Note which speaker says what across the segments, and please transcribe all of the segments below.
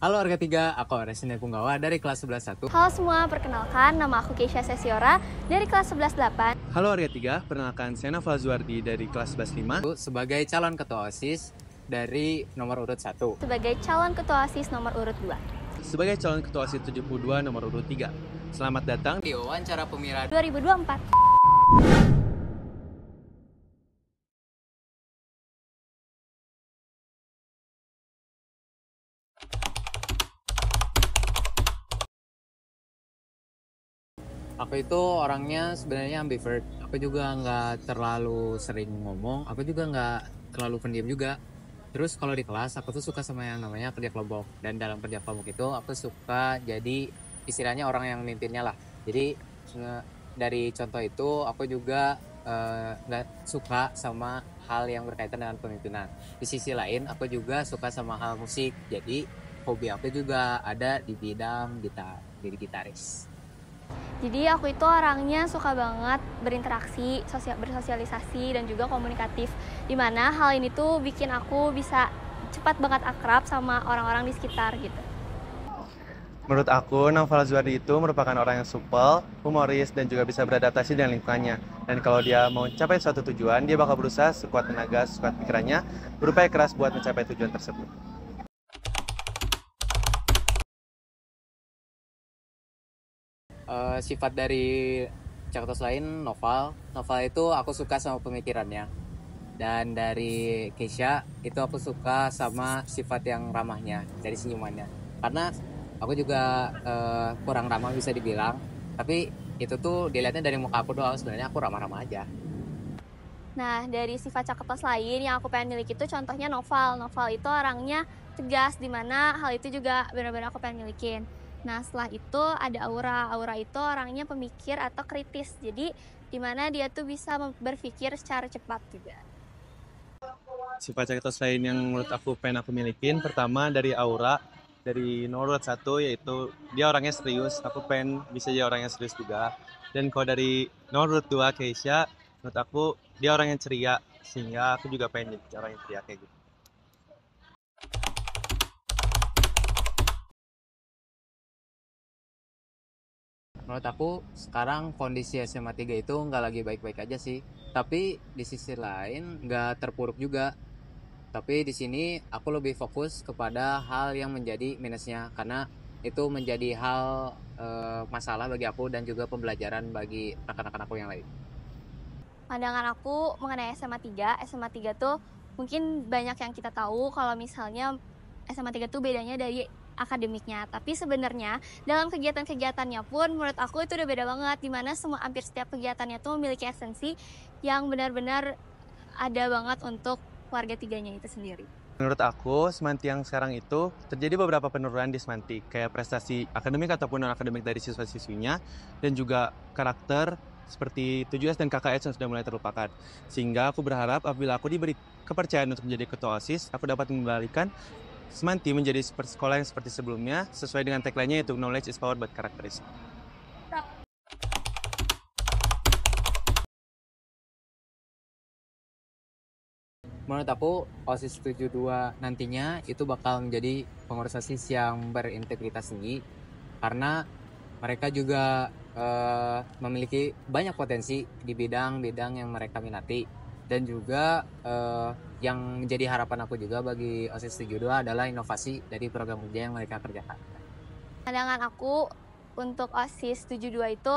Speaker 1: Halo warga tiga, aku Resina Punggawa dari kelas 11-1.
Speaker 2: Halo semua, perkenalkan nama aku Keisha Sesiora dari kelas 11-8.
Speaker 3: Halo warga tiga, perkenalkan saya Naufal Zuardi dari kelas 11-5.
Speaker 1: Sebagai calon ketua OSIS dari nomor urut 1.
Speaker 2: Sebagai calon ketua OSIS nomor urut 2.
Speaker 3: Sebagai calon ketua OSIS 72 nomor urut 3. Selamat datang
Speaker 1: Di wawancara pemira
Speaker 2: 2024.
Speaker 1: Aku itu orangnya sebenarnya ambivert. Aku juga nggak terlalu sering ngomong. Aku juga nggak terlalu pendiam juga. Terus kalau di kelas aku tuh suka sama yang namanya kerja kelompok. Dan dalam kerja kelompok itu aku suka jadi istilahnya orang yang mimpinnya lah. Jadi dari contoh itu aku juga nggak suka sama hal yang berkaitan dengan pemimpinan. Di sisi lain aku juga suka sama hal musik. Jadi hobi aku juga ada di bidang gitar, jadi gitaris.
Speaker 2: Jadi aku itu orangnya suka banget berinteraksi, bersosialisasi dan juga komunikatif. Dimana hal ini tuh bikin aku bisa cepat banget akrab sama orang-orang di sekitar gitu.
Speaker 3: Menurut aku, Naufal Zuardi itu merupakan orang yang supel, humoris, dan juga bisa beradaptasi dengan lingkungannya. Dan kalau dia mau mencapai suatu tujuan, dia bakal berusaha sekuat tenaga, sekuat pikirannya, berupaya keras buat mencapai tujuan tersebut.
Speaker 1: Sifat dari Cakatos lain Noval itu aku suka sama pemikirannya, dan dari Keisha itu aku suka sama sifat yang ramahnya, dari senyumannya, karena aku juga kurang ramah bisa dibilang, tapi itu tuh dilihatnya dari muka aku doang, sebenarnya aku ramah-ramah aja.
Speaker 2: Nah, dari sifat Cakatos lain yang aku pengen miliki itu contohnya Noval. Noval itu orangnya tegas, dimana hal itu juga benar-benar aku pengen milikin. Nah, setelah itu ada Aura. Aura itu orangnya pemikir atau kritis. Jadi, dimana dia tuh bisa berpikir secara cepat juga.
Speaker 3: Sifat Cakatos lain yang menurut aku pengen aku milikin, pertama dari Aura, dari nomor urut 1, yaitu dia orangnya serius. Aku pengen bisa jadi orang yang serius juga. Dan kalau dari nomor urut 2, Keisha, menurut aku dia orang yang ceria, sehingga aku juga pengen jadi orang yang ceria kayak gitu.
Speaker 1: Menurut aku sekarang kondisi SMA 3 itu nggak lagi baik-baik aja sih, tapi di sisi lain nggak terpuruk juga. Tapi di sini aku lebih fokus kepada hal yang menjadi minusnya, karena itu menjadi hal masalah bagi aku dan juga pembelajaran bagi rekan-rekan aku yang lain.
Speaker 2: Pandangan aku mengenai SMA 3, SMA 3 tuh mungkin banyak yang kita tahu kalau misalnya SMA 3 tuh bedanya dari akademiknya. Tapi sebenarnya dalam kegiatan-kegiatannya pun menurut aku itu udah beda banget, dimana hampir setiap kegiatannya tuh memiliki esensi yang benar-benar ada banget untuk warga tiganya itu sendiri.
Speaker 3: Menurut aku, Semanti yang sekarang itu terjadi beberapa penurunan di Semanti, kayak prestasi akademik ataupun non-akademik dari siswa-siswinya, dan juga karakter seperti 7S dan KKS yang sudah mulai terlupakan. Sehingga aku berharap apabila aku diberi kepercayaan untuk menjadi ketua OSIS, aku dapat mengembalikan Semanti menjadi sekolah yang seperti sebelumnya, sesuai dengan tagline-nya yaitu Knowledge is Power but Character is Power.
Speaker 1: Menurut aku OSIS 72 nantinya itu bakal menjadi pengurus OSIS yang berintegritas tinggi, karena mereka juga memiliki banyak potensi di bidang-bidang yang mereka minati, dan juga yang menjadi harapan aku juga bagi OSIS 72 adalah inovasi dari program kerja yang mereka kerjakan.
Speaker 2: Pandangan aku untuk OSIS 72 itu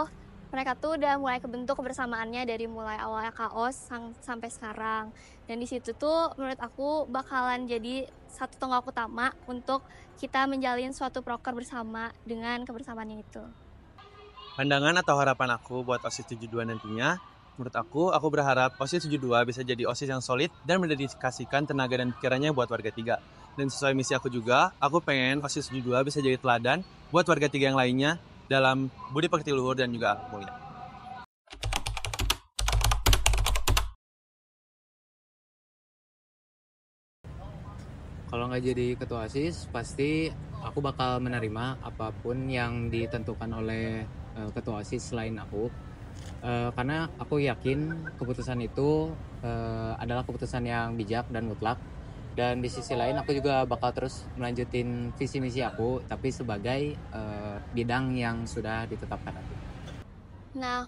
Speaker 2: mereka tuh udah mulai kebentuk kebersamaannya dari mulai awal kaos sampai sekarang. Dan di situ tuh menurut aku bakalan jadi satu tonggak utama untuk kita menjalin suatu proker bersama dengan kebersamaannya itu.
Speaker 3: Pandangan atau harapan aku buat OSIS 72 nantinya, menurut aku berharap OSIS 72 bisa jadi OSIS yang solid dan mendedikasikan tenaga dan pikirannya buat warga tiga. Dan sesuai misi aku juga, aku pengen OSIS 72 bisa jadi teladan buat warga tiga yang lainnya dalam budi pekerti luhur dan juga akhlak mulia.
Speaker 1: Kalau nggak jadi ketua OSIS, pasti aku bakal menerima apapun yang ditentukan oleh ketua OSIS selain aku. Karena aku yakin keputusan itu adalah keputusan yang bijak dan mutlak, Dan di sisi lain aku juga bakal terus melanjutin visi misi aku, tapi sebagai bidang yang sudah ditetapkan aku.
Speaker 2: Nah,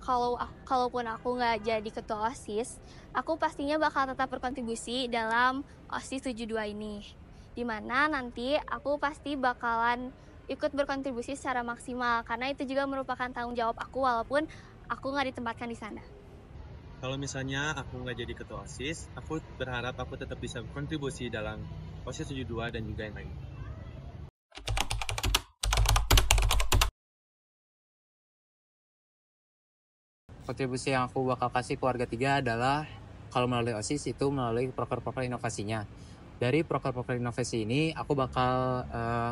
Speaker 2: kalaupun aku nggak jadi ketua OSIS, aku pastinya bakal tetap berkontribusi dalam OSIS 72 ini. Dimana nanti aku pasti bakalan ikut berkontribusi secara maksimal, karena itu juga merupakan tanggung jawab aku walaupun aku nggak ditempatkan di sana.
Speaker 3: Kalau misalnya aku nggak jadi ketua OSIS, aku berharap aku tetap bisa berkontribusi dalam OSIS 72 dan juga yang lain.
Speaker 1: Kontribusi yang aku bakal kasih ke warga 3 adalah kalau melalui OSIS itu melalui proker-proker inovasinya. Dari proker-proker inovasi ini aku bakal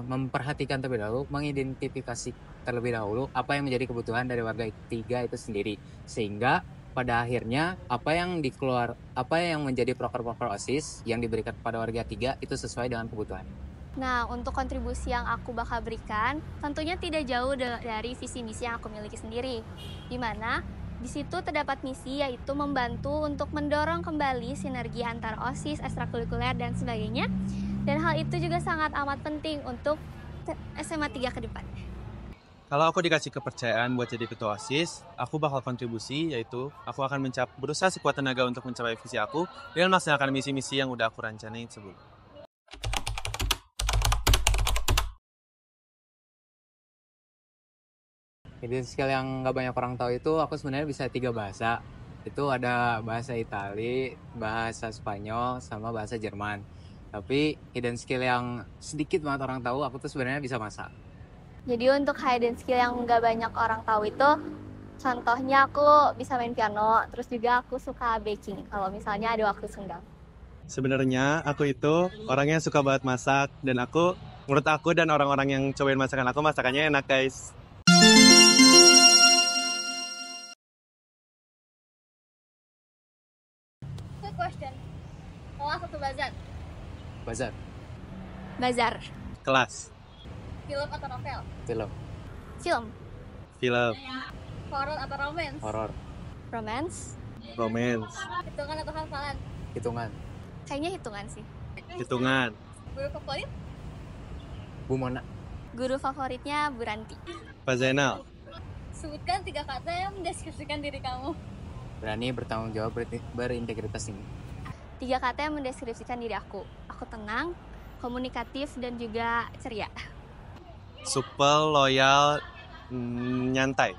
Speaker 1: memperhatikan terlebih dahulu, mengidentifikasi terlebih dahulu apa yang menjadi kebutuhan dari warga 3 itu sendiri. Sehingga pada akhirnya apa yang menjadi proker-proker OSIS yang diberikan kepada warga 3 itu sesuai dengan kebutuhan.
Speaker 2: Nah, untuk kontribusi yang aku bakal berikan, tentunya tidak jauh dari visi misi yang aku miliki sendiri. Di mana di situ terdapat misi yaitu membantu untuk mendorong kembali sinergi antar OSIS, ekstrakurikuler, dan sebagainya. Dan hal itu juga sangat amat penting untuk SMA 3 ke depan.
Speaker 3: Kalau aku dikasih kepercayaan buat jadi ketua OSIS, aku bakal kontribusi, yaitu aku akan berusaha sekuat tenaga untuk mencapai visi aku dan melaksanakan misi-misi yang udah aku rencanain sebelumnya.
Speaker 1: Jadi skill yang nggak banyak orang tahu itu aku sebenarnya bisa 3 bahasa. Itu ada bahasa Itali, bahasa Spanyol, sama bahasa Jerman. Tapi hidden skill yang sedikit banget orang tahu, aku tuh sebenarnya bisa masak.
Speaker 2: Jadi untuk hidden skill yang nggak banyak orang tahu itu, contohnya aku bisa main piano, terus juga aku suka baking kalau misalnya ada waktu senggang.
Speaker 3: Sebenarnya aku itu orangnya suka banget masak, dan menurut aku dan orang-orang yang cobain masakan aku, masakannya enak guys.
Speaker 2: Quick question. Kelas atau bazar?
Speaker 1: Bazar,
Speaker 2: Bazar.
Speaker 3: Kelas,
Speaker 2: Film atau novel?
Speaker 1: film,
Speaker 2: Film.
Speaker 3: film,
Speaker 2: Horor atau romance?
Speaker 1: horor,
Speaker 2: Romance.
Speaker 3: romance,
Speaker 2: Hitungan atau hafalan?
Speaker 1: hitungan,
Speaker 2: Kayaknya hitungan sih.
Speaker 3: hitungan,
Speaker 2: Guru favorit?
Speaker 1: Bu Mona,
Speaker 2: Guru favoritnya Bu Ranti.
Speaker 3: Pak Zainal,
Speaker 2: Sebutkan 3 kata yang mendeskripsikan diri kamu.
Speaker 1: berani, bertanggung jawab, berintegritas tinggi.
Speaker 2: 3 kata yang mendeskripsikan diri aku. Aku tenang, komunikatif, dan juga ceria.
Speaker 3: supel, loyal, nyantai.